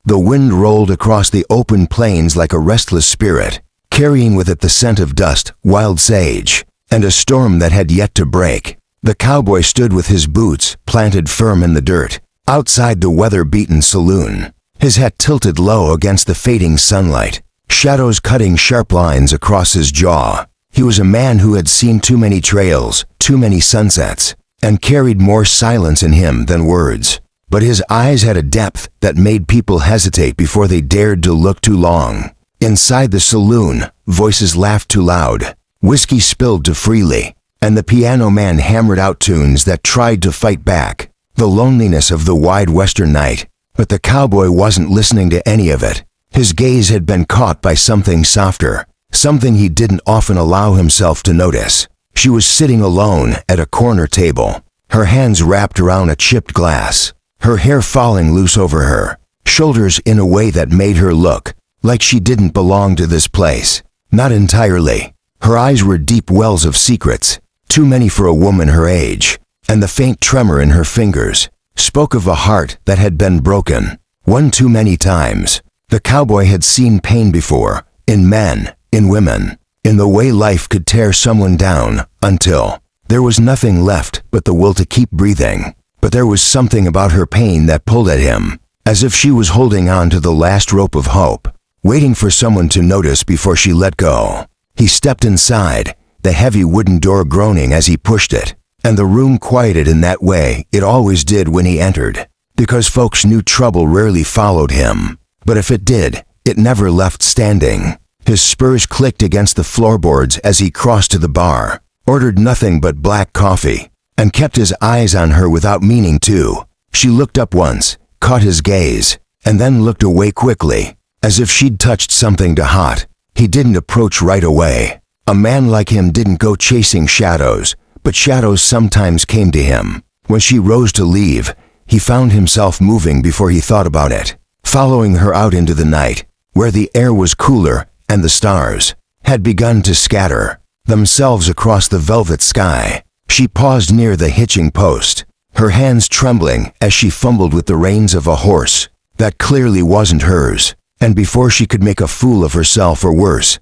The wind rolled across the open plains like a restless spirit, carrying with it the scent of dust, wild sage, and a storm that had yet to break. The cowboy stood with his boots planted firm in the dirt, outside the weather-beaten saloon, his hat tilted low against the fading sunlight, shadows cutting sharp lines across his jaw. He was a man who had seen too many trails, too many sunsets, and carried more silence in him than words. But his eyes had a depth that made people hesitate before they dared to look too long. Inside the saloon, voices laughed too loud, whiskey spilled too freely, and the piano man hammered out tunes that tried to fight back the loneliness of the wide western night. But the cowboy wasn't listening to any of it. His gaze had been caught by something softer, something he didn't often allow himself to notice. She was sitting alone at a corner table, her hands wrapped around a chipped glass, her hair falling loose over her shoulders in a way that made her look like she didn't belong to this place. Not entirely. Her eyes were deep wells of secrets, too many for a woman her age, and the faint tremor in her fingers spoke of a heart that had been broken, one too many times. The cowboy had seen pain before, in men, in women, in the way life could tear someone down, until there was nothing left but the will to keep breathing. But there was something about her pain that pulled at him, as if she was holding on to the last rope of hope, waiting for someone to notice before she let go. He stepped inside, the heavy wooden door groaning as he pushed it, and the room quieted in that way it always did when he entered, because folks knew trouble rarely followed him. But if it did, it never left standing. His spurs clicked against the floorboards as he crossed to the bar, ordered nothing but black coffee, and kept his eyes on her without meaning to. She looked up once, caught his gaze, and then looked away quickly, as if she'd touched something too hot. He didn't approach right away. A man like him didn't go chasing shadows, but shadows sometimes came to him. When she rose to leave, he found himself moving before he thought about it, following her out into the night, where the air was cooler and the stars had begun to scatter themselves across the velvet sky. She paused near the hitching post, her hands trembling as she fumbled with the reins of a horse that clearly wasn't hers. And before she could make a fool of herself or worse,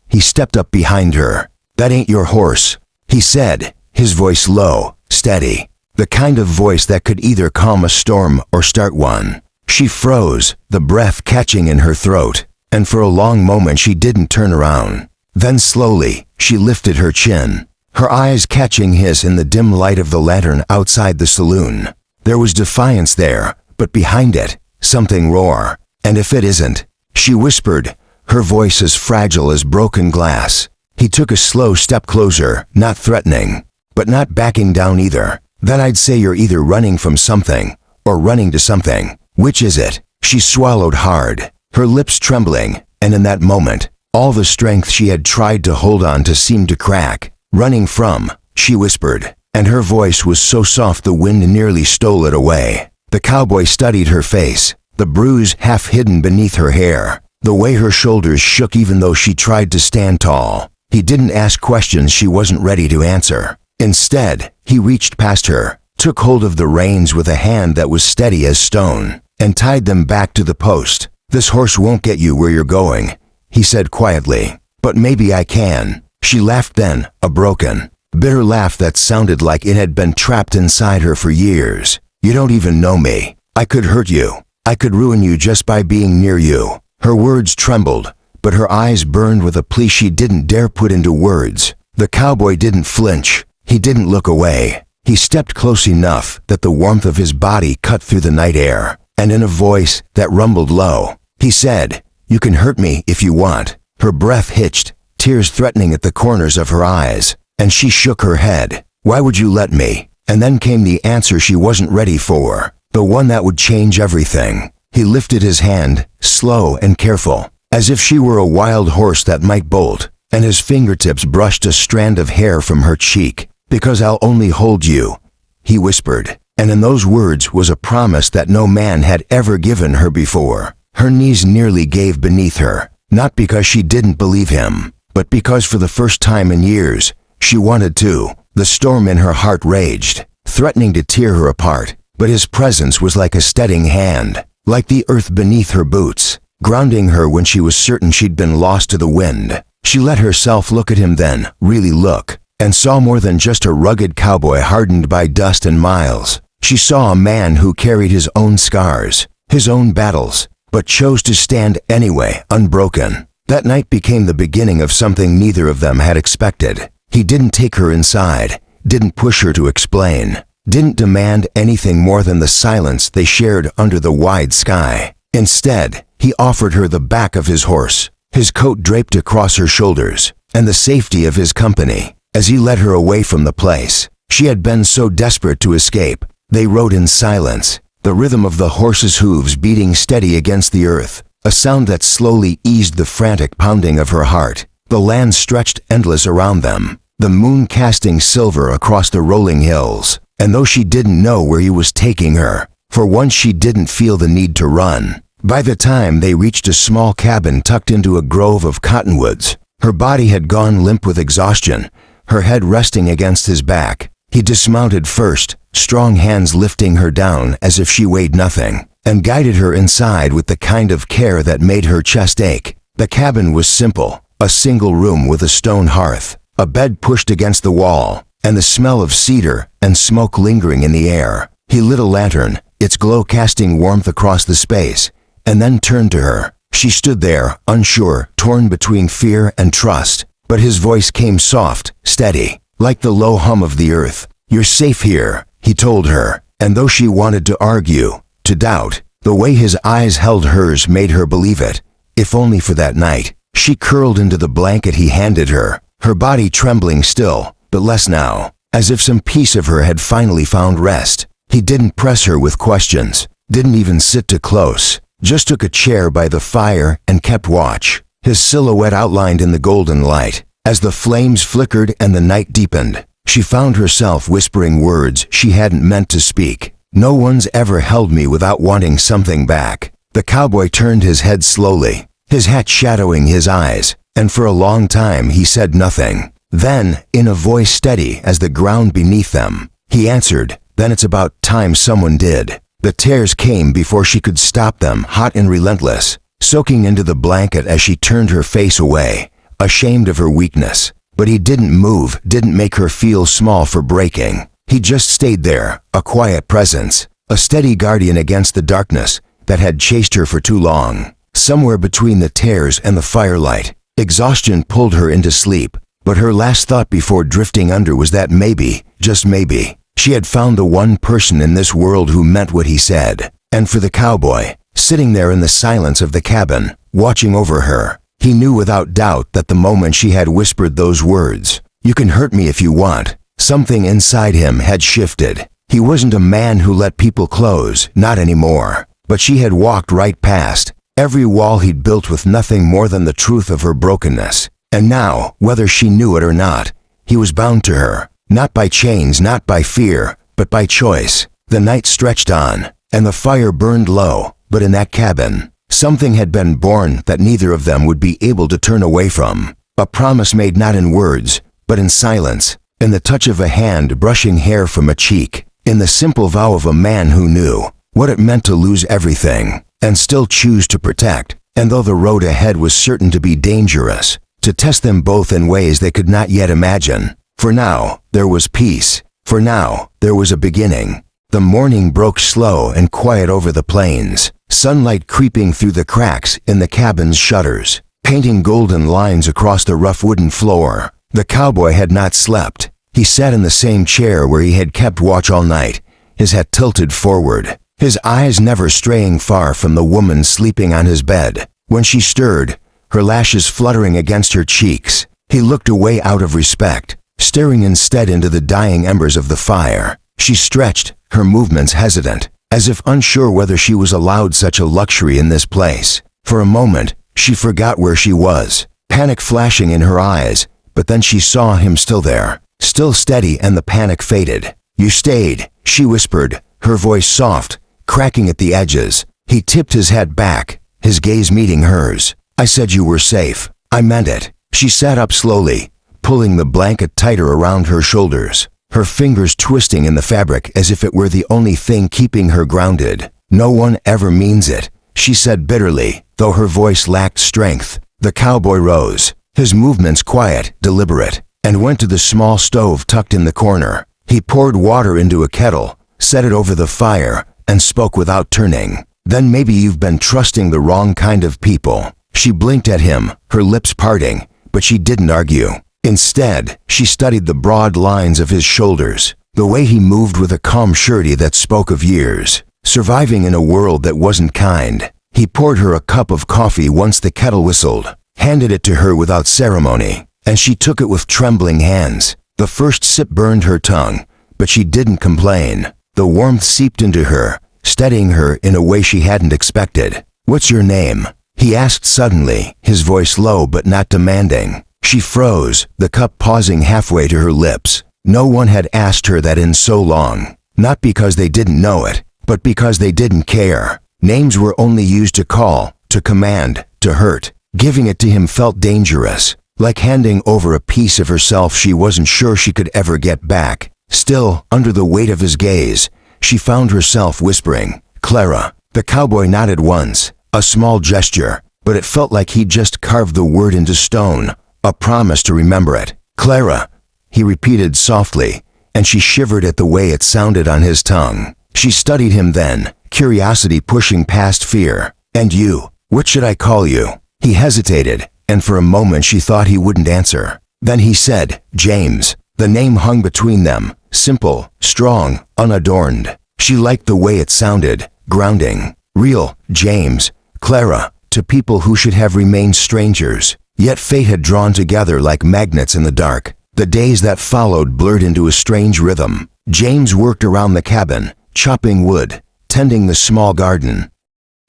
he stepped up behind her. "That ain't your horse," he said, his voice low, steady, the kind of voice that could either calm a storm or start one. She froze, the breath catching in her throat, and for a long moment she didn't turn around. Then slowly, she lifted her chin, her eyes catching his in the dim light of the lantern outside the saloon. There was defiance there, but behind it, something raw. "And if it isn't," she whispered, her voice as fragile as broken glass. He took a slow step closer, not threatening, but not backing down either. "Then I'd say you're either running from something, or running to something. Which is it?" She swallowed hard, her lips trembling, and in that moment, all the strength she had tried to hold on to seemed to crack. "Running from," she whispered, and her voice was so soft the wind nearly stole it away. The cowboy studied her face, the bruise half hidden beneath her hair, the way her shoulders shook even though she tried to stand tall. He didn't ask questions she wasn't ready to answer. Instead, he reached past her, took hold of the reins with a hand that was steady as stone, and tied them back to the post. "This horse won't get you where you're going," he said quietly. "But maybe I can." She laughed then, a broken, bitter laugh that sounded like it had been trapped inside her for years. "You don't even know me. I could hurt you. I could ruin you just by being near you." Her words trembled, but her eyes burned with a plea she didn't dare put into words. The cowboy didn't flinch. He didn't look away. He stepped close enough that the warmth of his body cut through the night air, and in a voice that rumbled low, he said, "You can hurt me if you want." Her breath hitched, tears threatening at the corners of her eyes, and she shook her head. "Why would you let me?" And then came the answer she wasn't ready for, the one that would change everything. He lifted his hand, slow and careful, as if she were a wild horse that might bolt, and his fingertips brushed a strand of hair from her cheek. "Because I'll only hold you," he whispered, and in those words was a promise that no man had ever given her before. Her knees nearly gave beneath her, not because she didn't believe him, but because for the first time in years, she wanted to. The storm in her heart raged, threatening to tear her apart, but his presence was like a steadying hand, like the earth beneath her boots, grounding her when she was certain she'd been lost to the wind. She let herself look at him then, really look, and saw more than just a rugged cowboy hardened by dust and miles. She saw a man who carried his own scars, his own battles, but chose to stand anyway, unbroken. That night became the beginning of something neither of them had expected. He didn't take her inside, didn't push her to explain, didn't demand anything more than the silence they shared under the wide sky. Instead, he offered her the back of his horse, his coat draped across her shoulders, and the safety of his company. As he led her away from the place she had been so desperate to escape, they rode in silence, the rhythm of the horse's hooves beating steady against the earth, a sound that slowly eased the frantic pounding of her heart. The land stretched endless around them, the moon casting silver across the rolling hills, and though she didn't know where he was taking her, for once she didn't feel the need to run. By the time they reached a small cabin tucked into a grove of cottonwoods, her body had gone limp with exhaustion, her head resting against his back. He dismounted first, strong hands lifting her down as if she weighed nothing, and guided her inside with the kind of care that made her chest ache. The cabin was simple, a single room with a stone hearth, a bed pushed against the wall, and the smell of cedar and smoke lingering in the air. He lit a lantern, its glow casting warmth across the space, and then turned to her. She stood there, unsure, torn between fear and trust, but his voice came soft, steady, like the low hum of the earth. "You're safe here," he told her, and though she wanted to argue, to doubt, the way his eyes held hers made her believe it, if only for that night. She curled into the blanket he handed her, her body trembling still, but less now, as if some piece of her had finally found rest. He didn't press her with questions, didn't even sit too close, just took a chair by the fire and kept watch, his silhouette outlined in the golden light. As the flames flickered and the night deepened, she found herself whispering words she hadn't meant to speak. "No one's ever held me without wanting something back." The cowboy turned his head slowly, his hat shadowing his eyes, and for a long time he said nothing. Then, in a voice steady as the ground beneath them, he answered, "Then it's about time someone did." The tears came before she could stop them, hot and relentless, soaking into the blanket as she turned her face away, ashamed of her weakness. But he didn't move, didn't make her feel small for breaking. He just stayed there, a quiet presence, a steady guardian against the darkness that had chased her for too long. Somewhere between the tears and the firelight, exhaustion pulled her into sleep, but her last thought before drifting under was that maybe, just maybe, she had found the one person in this world who meant what he said. And for the cowboy, sitting there in the silence of the cabin, watching over her, he knew without doubt that the moment she had whispered those words, "You can hurt me if you want," something inside him had shifted. He wasn't a man who let people close, not anymore. But she had walked right past every wall he'd built with nothing more than the truth of her brokenness. And now, whether she knew it or not, he was bound to her, not by chains, not by fear, but by choice. The night stretched on, and the fire burned low, but in that cabin, something had been born that neither of them would be able to turn away from. A promise made not in words, but in silence, in the touch of a hand brushing hair from a cheek, in the simple vow of a man who knew what it meant to lose everything, and still choose to protect. And though the road ahead was certain to be dangerous, to test them both in ways they could not yet imagine, for now, there was peace. For now, there was a beginning. The morning broke slow and quiet over the plains, sunlight creeping through the cracks in the cabin's shutters, painting golden lines across the rough wooden floor. The cowboy had not slept. He sat in the same chair where he had kept watch all night, his head tilted forward, his eyes never straying far from the woman sleeping on his bed. When she stirred, her lashes fluttering against her cheeks, he looked away out of respect, staring instead into the dying embers of the fire. She stretched, her movements hesitant, as if unsure whether she was allowed such a luxury in this place. For a moment, she forgot where she was, panic flashing in her eyes, but then she saw him still there, still steady, and the panic faded. "You stayed," she whispered, her voice soft, cracking at the edges. He tipped his head back, his gaze meeting hers. "I said you were safe. I meant it." She sat up slowly, pulling the blanket tighter around her shoulders, her fingers twisting in the fabric as if it were the only thing keeping her grounded. No one ever means it, she said bitterly, though her voice lacked strength. The cowboy rose, his movements quiet, deliberate, and went to the small stove tucked in the corner. He poured water into a kettle, set it over the fire, and spoke without turning. Then maybe you've been trusting the wrong kind of people. She blinked at him, her lips parting, but she didn't argue. Instead, she studied the broad lines of his shoulders, the way he moved with a calm surety that spoke of years, surviving in a world that wasn't kind. He poured her a cup of coffee once the kettle whistled, handed it to her without ceremony, and she took it with trembling hands. The first sip burned her tongue, but she didn't complain. The warmth seeped into her, steadying her in a way she hadn't expected. "What's your name?" he asked suddenly, his voice low but not demanding. She froze, the cup pausing halfway to her lips. No one had asked her that in so long, not because they didn't know it, but because they didn't care. Names were only used to call, to command, to hurt. Giving it to him felt dangerous, like handing over a piece of herself she wasn't sure she could ever get back. Still, under the weight of his gaze, she found herself whispering, "Clara." The cowboy nodded once, a small gesture, but it felt like he'd just carved the word into stone, a promise to remember it. "Clara," he repeated softly, and she shivered at the way it sounded on his tongue. She studied him then, curiosity pushing past fear. "And you, what should I call you?" He hesitated, and for a moment she thought he wouldn't answer. Then he said, "James." The name hung between them, simple, strong, unadorned. She liked the way it sounded, grounding. Real, James, Clara, to people who should have remained strangers. Yet fate had drawn together like magnets in the dark. The days that followed blurred into a strange rhythm. James worked around the cabin, chopping wood, tending the small garden,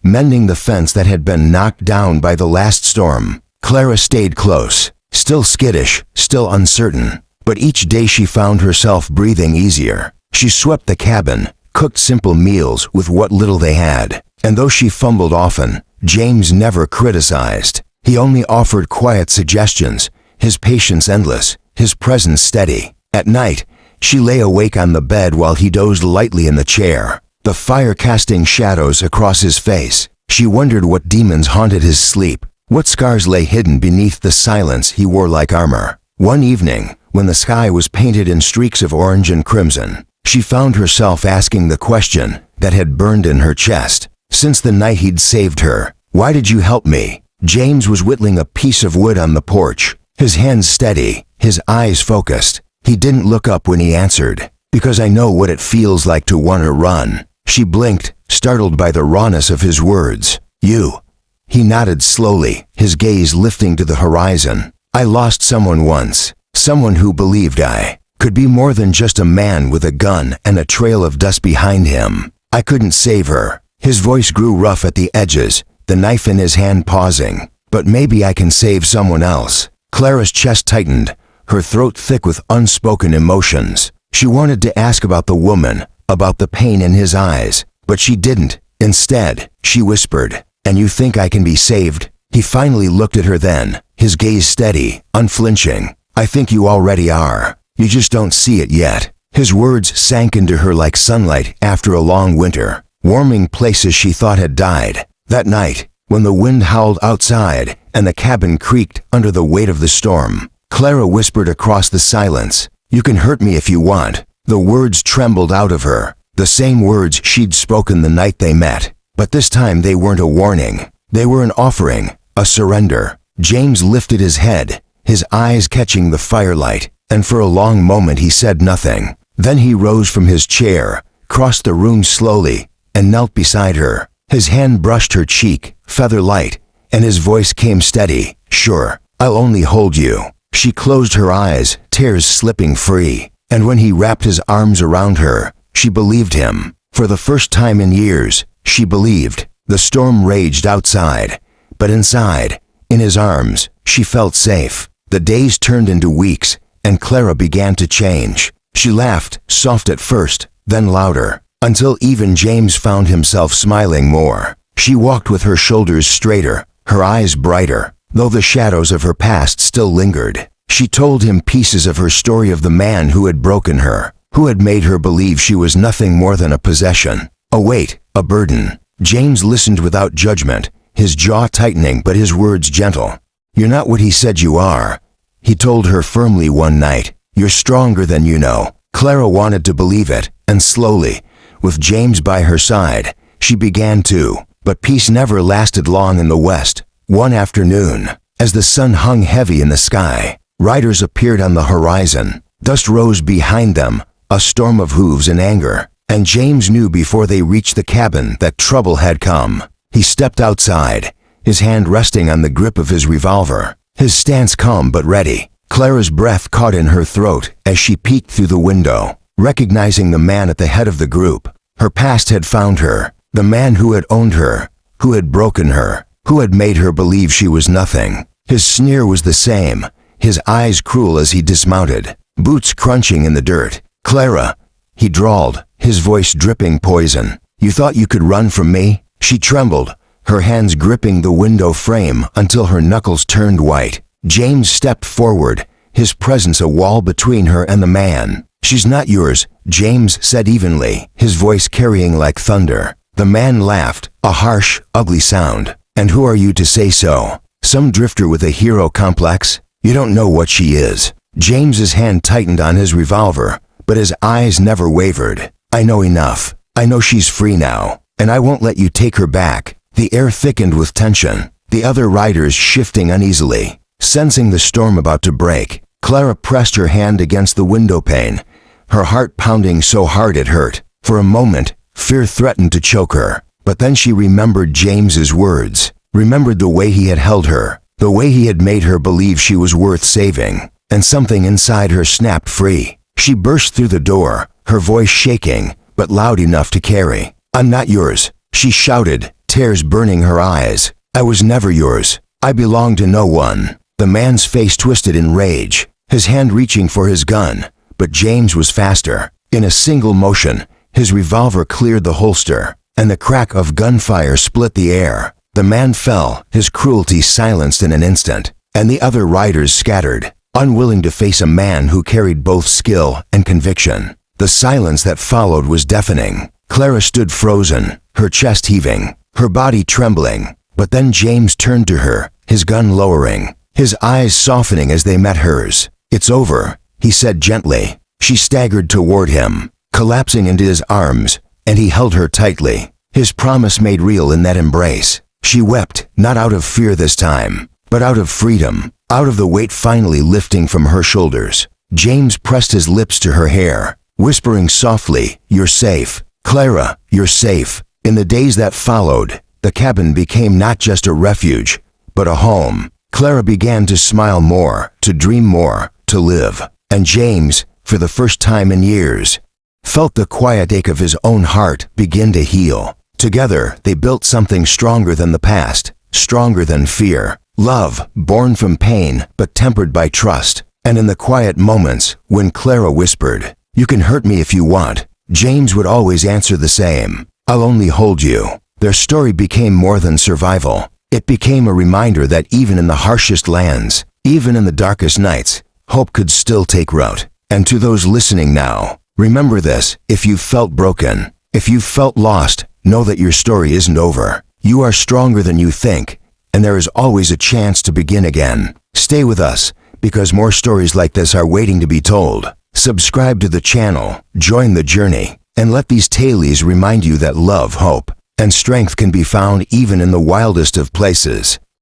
mending the fence that had been knocked down by the last storm. Clara stayed close, still skittish, still uncertain. But each day she found herself breathing easier. She swept the cabin, cooked simple meals with what little they had. And though she fumbled often, James never criticized. He only offered quiet suggestions, his patience endless, his presence steady. At night, she lay awake on the bed while he dozed lightly in the chair, the fire casting shadows across his face. She wondered what demons haunted his sleep, what scars lay hidden beneath the silence he wore like armor. One evening, when the sky was painted in streaks of orange and crimson, she found herself asking the question that had burned in her chest. Since the night he'd saved her, "Why did you help me?" James was whittling a piece of wood on the porch, his hands steady, his eyes focused. He didn't look up when he answered, "Because I know what it feels like to want to run." She blinked, startled by the rawness of his words. "You." He nodded slowly, his gaze lifting to the horizon. "I lost someone once, someone who believed I could be more than just a man with a gun and a trail of dust behind him. I couldn't save her." His voice grew rough at the edges, the knife in his hand pausing. "But maybe I can save someone else." Clara's chest tightened, her throat thick with unspoken emotions. She wanted to ask about the woman, about the pain in his eyes, but she didn't. Instead, she whispered, "And you think I can be saved?" He finally looked at her then, his gaze steady, unflinching. "I think you already are. You just don't see it yet." His words sank into her like sunlight after a long winter, warming places she thought had died. That night, when the wind howled outside and the cabin creaked under the weight of the storm, Clara whispered across the silence, "You can hurt me if you want." The words trembled out of her, the same words she'd spoken the night they met. But this time they weren't a warning. They were an offering, a surrender. James lifted his head, his eyes catching the firelight, and for a long moment he said nothing. Then he rose from his chair, crossed the room slowly, and knelt beside her. His hand brushed her cheek, feather light, and his voice came steady, "Sure, I'll only hold you." She closed her eyes, tears slipping free, and when he wrapped his arms around her, she believed him. For the first time in years, she believed. The storm raged outside, but inside, in his arms, she felt safe. The days turned into weeks, and Clara began to change. She laughed, soft at first, then louder, until even James found himself smiling more. She walked with her shoulders straighter, her eyes brighter, though the shadows of her past still lingered. She told him pieces of her story of the man who had broken her, who had made her believe she was nothing more than a possession. A weight, a burden. James listened without judgment, his jaw tightening but his words gentle. "You're not what he said you are," he told her firmly one night. "You're stronger than you know." Clara wanted to believe it, and slowly, with James by her side, she began to. But peace never lasted long in the West. One afternoon, as the sun hung heavy in the sky, riders appeared on the horizon. Dust rose behind them, a storm of hooves and anger, and James knew before they reached the cabin that trouble had come. He stepped outside, his hand resting on the grip of his revolver, his stance calm but ready. Clara's breath caught in her throat as she peeked through the window, recognizing the man at the head of the group. Her past had found her, the man who had owned her, who had broken her, who had made her believe she was nothing. His sneer was the same, his eyes cruel as he dismounted, boots crunching in the dirt. "Clara," he drawled, his voice dripping poison. "You thought you could run from me?" She trembled, her hands gripping the window frame until her knuckles turned white. James stepped forward, his presence a wall between her and the man. "She's not yours," James said evenly, his voice carrying like thunder. The man laughed, a harsh, ugly sound. "And who are you to say so? Some drifter with a hero complex? You don't know what she is." James's hand tightened on his revolver, but his eyes never wavered. "I know enough. I know she's free now, and I won't let you take her back." The air thickened with tension, the other riders shifting uneasily. Sensing the storm about to break, Clara pressed her hand against the window pane, her heart pounding so hard it hurt. For a moment, fear threatened to choke her, but then she remembered James's words, remembered the way he had held her, the way he had made her believe she was worth saving, and something inside her snapped free. She burst through the door, her voice shaking, but loud enough to carry. "I'm not yours," she shouted, tears burning her eyes. "I was never yours. I belong to no one." The man's face twisted in rage, his hand reaching for his gun, but James was faster. In a single motion, his revolver cleared the holster, and the crack of gunfire split the air. The man fell, his cruelty silenced in an instant, and the other riders scattered, unwilling to face a man who carried both skill and conviction. The silence that followed was deafening. Clara stood frozen, her chest heaving, her body trembling, but then James turned to her, his gun lowering, his eyes softening as they met hers. "It's over," he said gently. She staggered toward him, collapsing into his arms, and he held her tightly, his promise made real in that embrace. She wept, not out of fear this time, but out of freedom, out of the weight finally lifting from her shoulders. James pressed his lips to her hair, whispering softly, "You're safe. Clara, you're safe." In the days that followed, the cabin became not just a refuge, but a home. Clara began to smile more, to dream more, to live. And James, for the first time in years, felt the quiet ache of his own heart begin to heal. Together, they built something stronger than the past, stronger than fear. Love, born from pain, but tempered by trust. And in the quiet moments, when Clara whispered, "You can hurt me if you want," James would always answer the same, "I'll only hold you." Their story became more than survival. It became a reminder that even in the harshest lands, even in the darkest nights, hope could still take root. And to those listening now, remember this: if you felt broken, if you felt lost, know that your story isn't over. You are stronger than you think, and there is always a chance to begin again. Stay with us, because more stories like this are waiting to be told. Subscribe to the channel, join the journey, and let these tales remind you that love, hope, and strength can be found even in the wildest of places.